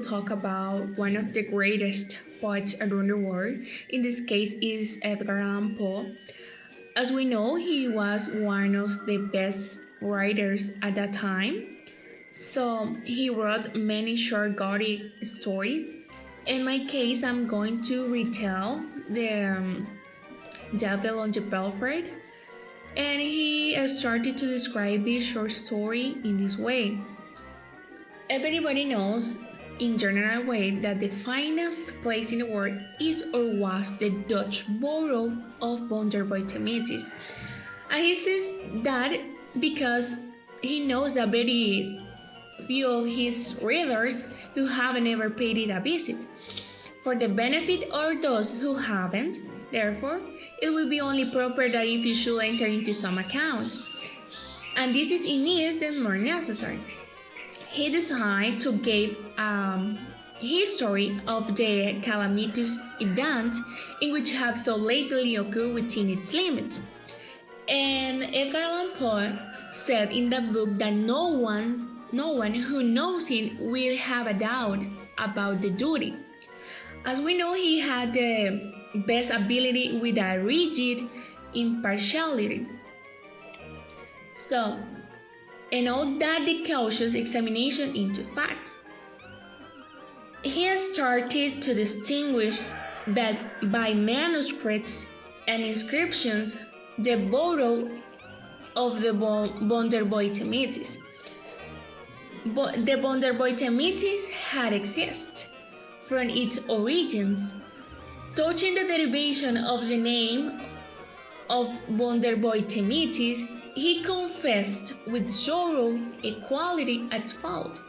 talk about one of the greatest poets around the world. In this case is Edgar Allan Poe. As we know, he was one of the best writers at that time. So he wrote many short gothic stories. In my case, I'm going to retell the Devil on the Belfry, and he started to describe this short story in this way. Everybody knows in general way that the finest place in the world is or was the Dutch borough of Bonderboitemitis. And he says that because he knows that very few of his readers who haven't ever paid it a visit. For the benefit of those who haven't, therefore, it will be only proper that if you should enter into some account. And this is indeed the more necessary. He decided to give history of the calamitous event in which have so lately occurred within its limits. And Edgar Allan Poe said in the book that no one who knows him will have a doubt about the duty. As we know, he had the best ability with a rigid impartiality. So, and all that the cautious examination into facts. He started to distinguish by manuscripts and inscriptions the borough of the Bonderboitemitis. The Bonderboitemitis had existed from its origins, touching the derivation of the name of Bonderboitemitis. He confessed with sorrow equality at fault,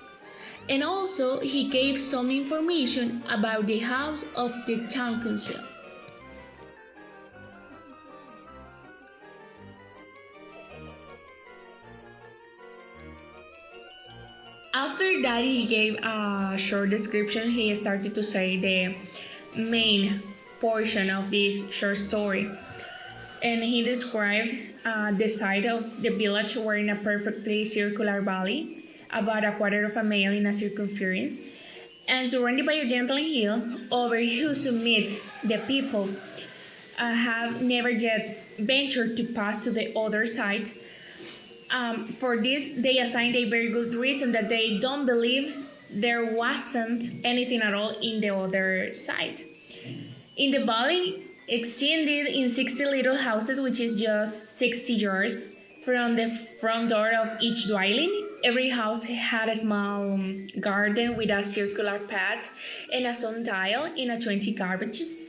and also he gave some information about the house of the town council. After that, he gave a short description. He started to say the main portion of this short story. And he described the site of the village were in a perfectly circular valley, about a quarter of a mile in a circumference, and surrounded by a gentle hill, over whose summit the people have never yet ventured to pass to the other side. For this, they assigned a very good reason that they don't believe there wasn't anything at all in the other side. In the valley, extended in 60 little houses, which is just 60 yards from the front door of each dwelling. Every house had a small garden with a circular path and a sundial in a 20 garbages.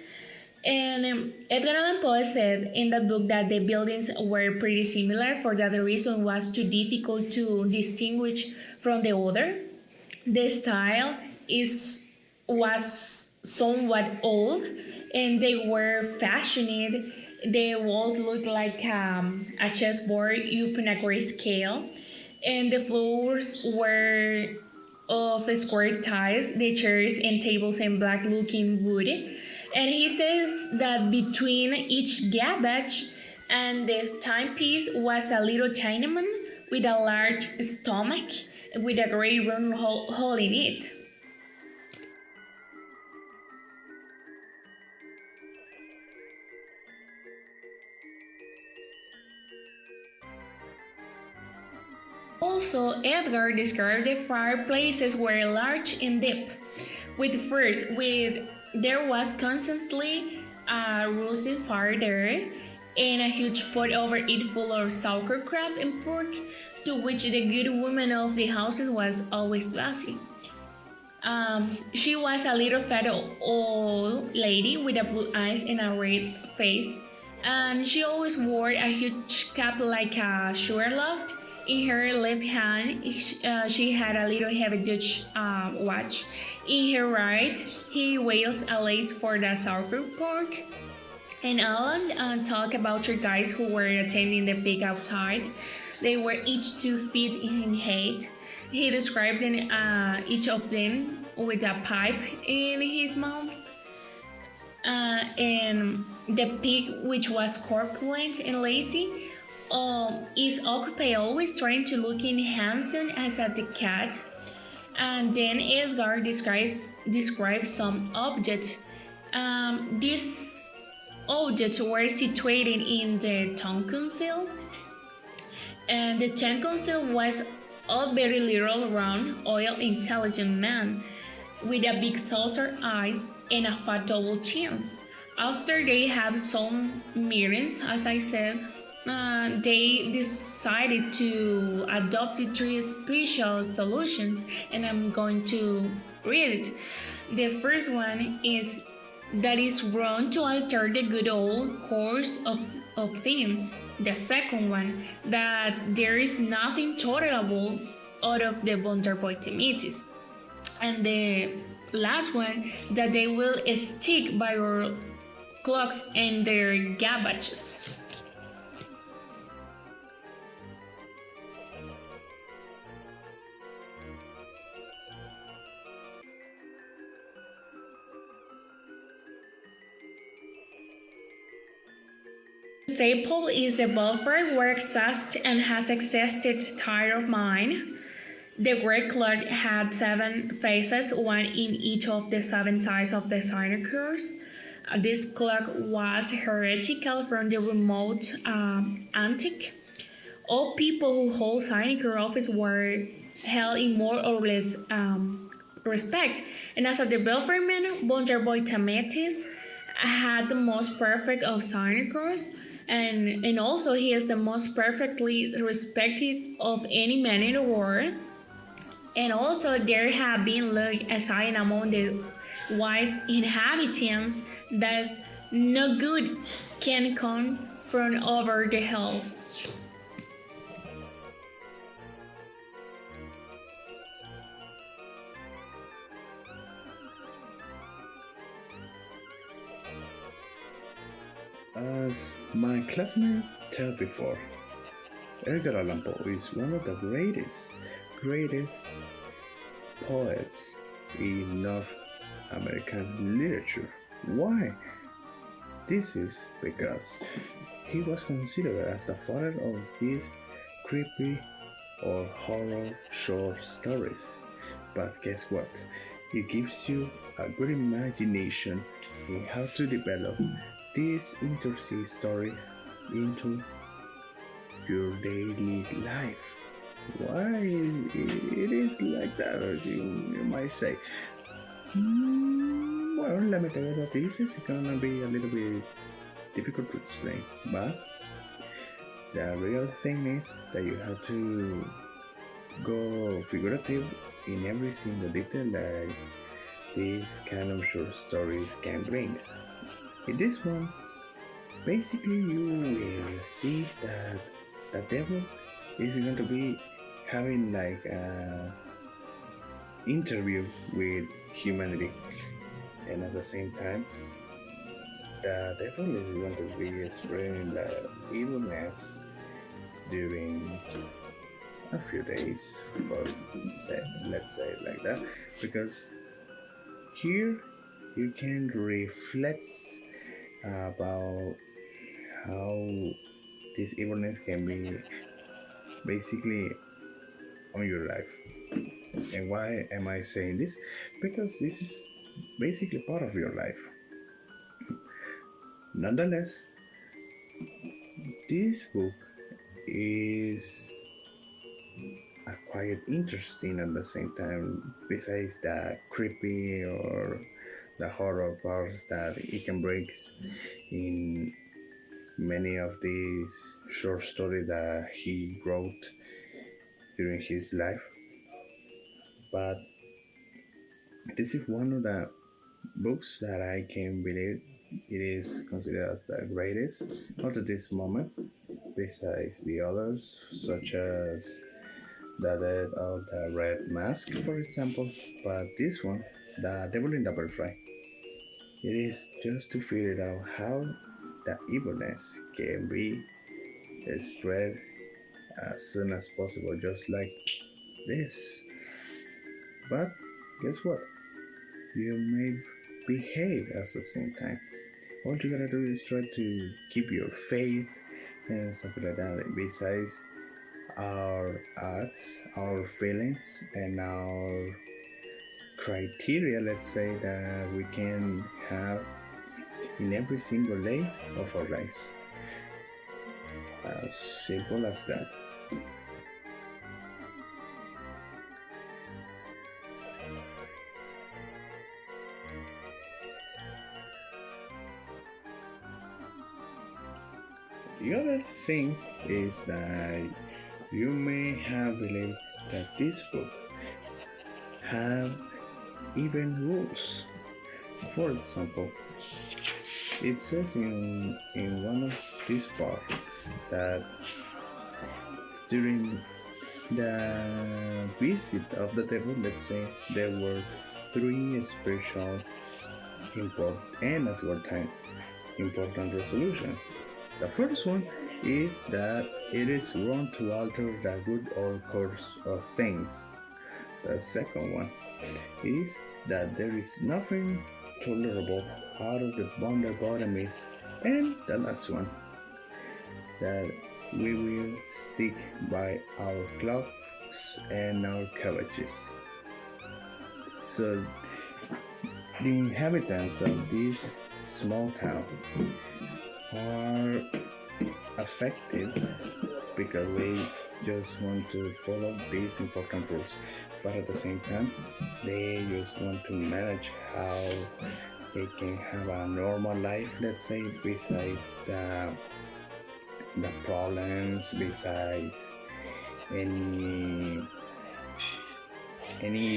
And Edgar Allan Poe said in the book that the buildings were pretty similar, for that the reason was too difficult to distinguish from the other. The style was somewhat old, and they were fashioned. The walls looked like a chessboard upon a great scale, and the floors were of square tiles, the chairs and tables and black-looking wood. And he says that between each gabbage and the timepiece was a little Chinaman with a large stomach with a great round hole in it. Also, Edgar described the fireplaces were large and deep. There was constantly a roasting fire there, and a huge pot over it full of sauerkraut and pork, to which the good woman of the houses was always glassy. She was a little fat old lady with a blue eyes and a red face, and she always wore a huge cap like a sugar loaf. In her left hand, she had a little heavy Dutch watch. In her right, he wields a lace for the sauerkraut pork. And Alan talked about three guys who were attending the pig outside. They were each 2 feet in height. He described each of them with a pipe in his mouth. And the pig, which was corpulent and lazy, is occupied always trying to look in handsome as at the cat, And then Edgar describes some objects. These objects were situated in the town council, and the town council was a very little round, oil intelligent man with a big saucer eyes and a fat double chins. After they have some meetings, as I said, they decided to adopt the three special solutions, and I'm going to read it. The first one is that is wrong to alter the good old course of things. The second one, that there is nothing tolerable out of the Wunderboitemitis. And the last one, that they will stick by our clocks and their garbages. Staple is a Belfry where exist and has existed tire of mine. The great clock had 7 faces, one in each of the 7 sides of the sinecures. This clock was heretical from the remote antique. All people who hold sinecure office were held in more or less respect. And as a the Belfryman, Wunderboitametis had the most perfect of sinecures, and also he is the most perfectly respected of any man in the world. And also there have been looked aside among the wise inhabitants that no good can come from over the hills. As my classmate told before, Edgar Allan Poe is one of the greatest poets in North American literature. Why? This is because he was considered as the father of these creepy or horror short stories. But guess what? He gives you a good imagination in how to develop these interesting stories into your daily life. Why it is like that, you might say. Well, let me tell you that this is gonna be a little bit difficult to explain, but the real thing is that you have to go figurative in every single detail that these kind of short stories can bring. In this one, basically you will see that the devil is going to be having like an interview with humanity, and at the same time the devil is going to be spreading the evilness during a few days, for let's say like that, because here you can reflect about how this evilness can be basically on your life. And why am I saying this? Because this is basically part of your life. Nonetheless, this book is quite interesting at the same time, besides the creepy or the horror parts that it can bring in many of these short stories that he wrote during his life. But this is one of the books that I can believe it is considered as the greatest up to this moment, besides the others, such as The Death of the Red Mask, for example. But this one, The Devil in the Belfry, it is just to figure out how the evilness can be spread as soon as possible, just like this. But guess what? You may behave at the same time. All you gotta do is try to keep your faith and something like that. Besides our acts, our feelings, and our criteria, let's say, that we can have in every single day of our lives. As simple as that. The other thing is that you may have believed that this book have even rules. For example, it says in one of these parts that during the visit of the devil, let's say, there were three special important and as well time important resolution. The first one is that it is wrong to alter the good old course of things. The second one is that there is nothing tolerable out of the bottomies. And the last one, that we will stick by our clocks and our cabbages. So the inhabitants of this small town are affected because they just want to follow these important rules, but at the same time they just want to manage how they can have a normal life, let's say, besides the problems, besides any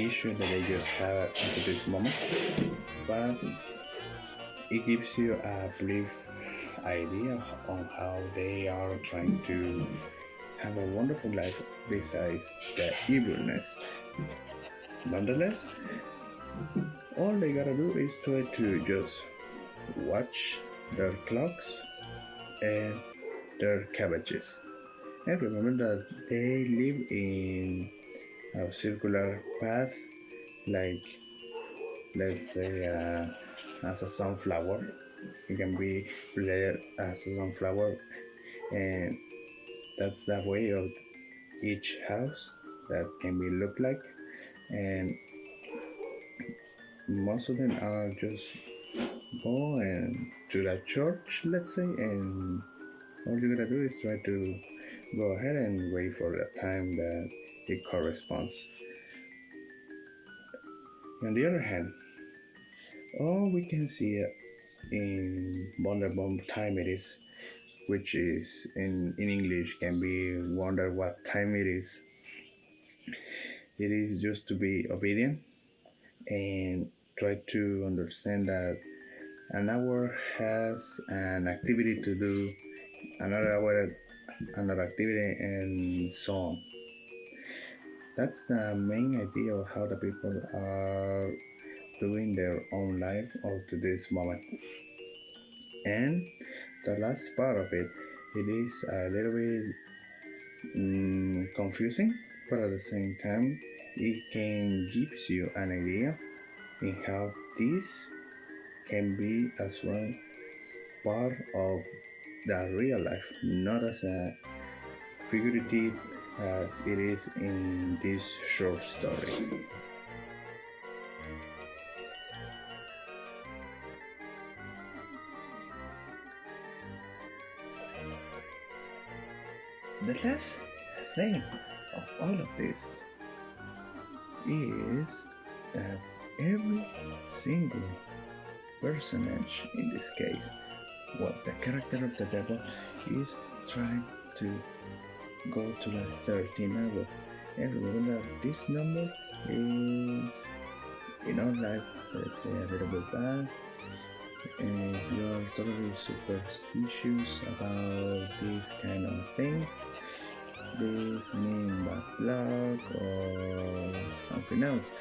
issue that they just have at this moment. But it gives you a brief idea on how they are trying to have a wonderful life besides the evilness. Nonetheless, all they gotta do is try to just watch their clocks and their cabbages. And remember that they live in a circular path, like, let's say, as a sunflower. It can be related as a sunflower, and that's the way of each house that can be looked like. And most of them are just going to the church, let's say, and all you gotta do is try to go ahead and wait for the time that it corresponds. On the other hand, all we can see in Wonderbomb time it is, which is in English can be wonder what time it is. It is just to be obedient and try to understand that an hour has an activity to do, another hour another activity, and so on. That's the main idea of how the people are doing their own life up to this moment. And the last part of it, it is a little bit confusing, but at the same time, it can gives you an idea in how this can be as well part of the real life, not as a figurative as it is in this short story. The last thing of all of this is that every single personage in this case, what the character of the devil is trying to go to the 13th hour. And remember that this number is in our life, let's say, a little bit bad. And if you're totally superstitious about these kind of things, this mean bad luck or something else.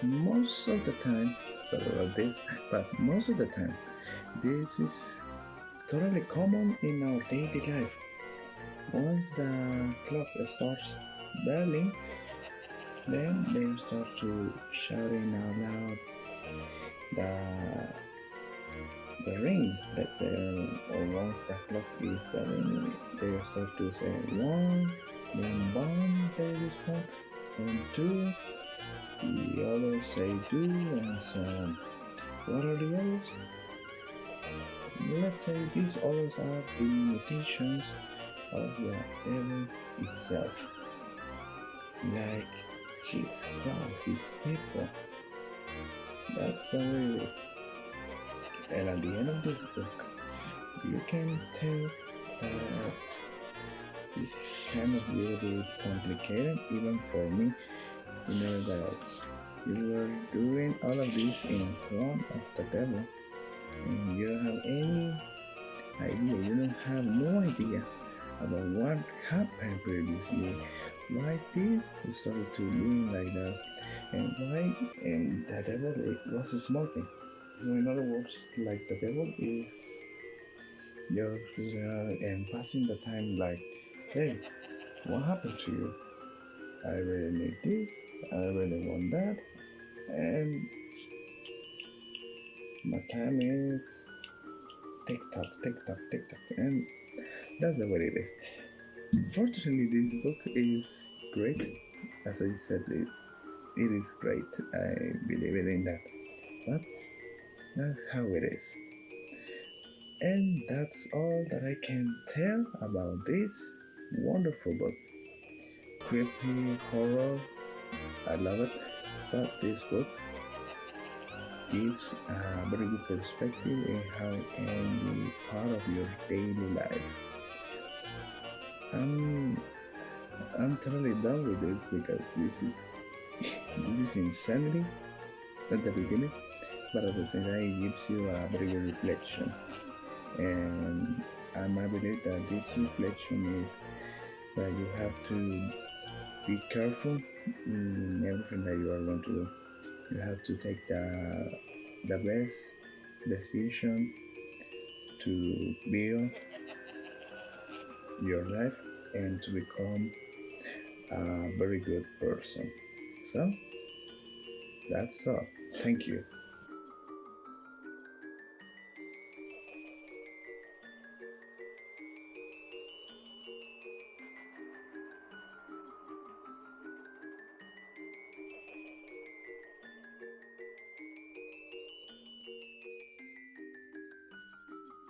Most of the time, sorry about this, but most of the time, this is totally common in our daily life. Once the clock starts belling, then they start to shouting out loud the rings, let's say, or once the clock is belling, they start to say one, then one, they respond, then two, the others say do, and so on. What are the others? Let's say these others are the limitations of the devil itself, like his crowd, his people. That's how it is. And at the end of this book, you can tell that it's kind of a little bit complicated, even for me. You know that you were doing all of this in front of the devil, and you don't have any idea, you don't have no idea about what happened previously, why this started to be like that, and why the devil was smoking. So in other words, like the devil is just figuring out and passing the time like, hey, what happened to you? I really need this, I really want that, and my time is tick tock, tick tock, tick tock, and that's the way it is. Fortunately, this book is great. As I said, it is great. I believe it in that. But that's how it is. And that's all that I can tell about this wonderful book. Creepy horror, I love it. But this book gives a very good perspective in how it can be part of your daily life. I'm totally done with this because this is insanity at the beginning, but at the same time it gives you a very good reflection. And I believe that this reflection is that you have to be careful in everything that you are going to do. You have to take the best decision to build your life and to become a very good person. So that's all. Thank you.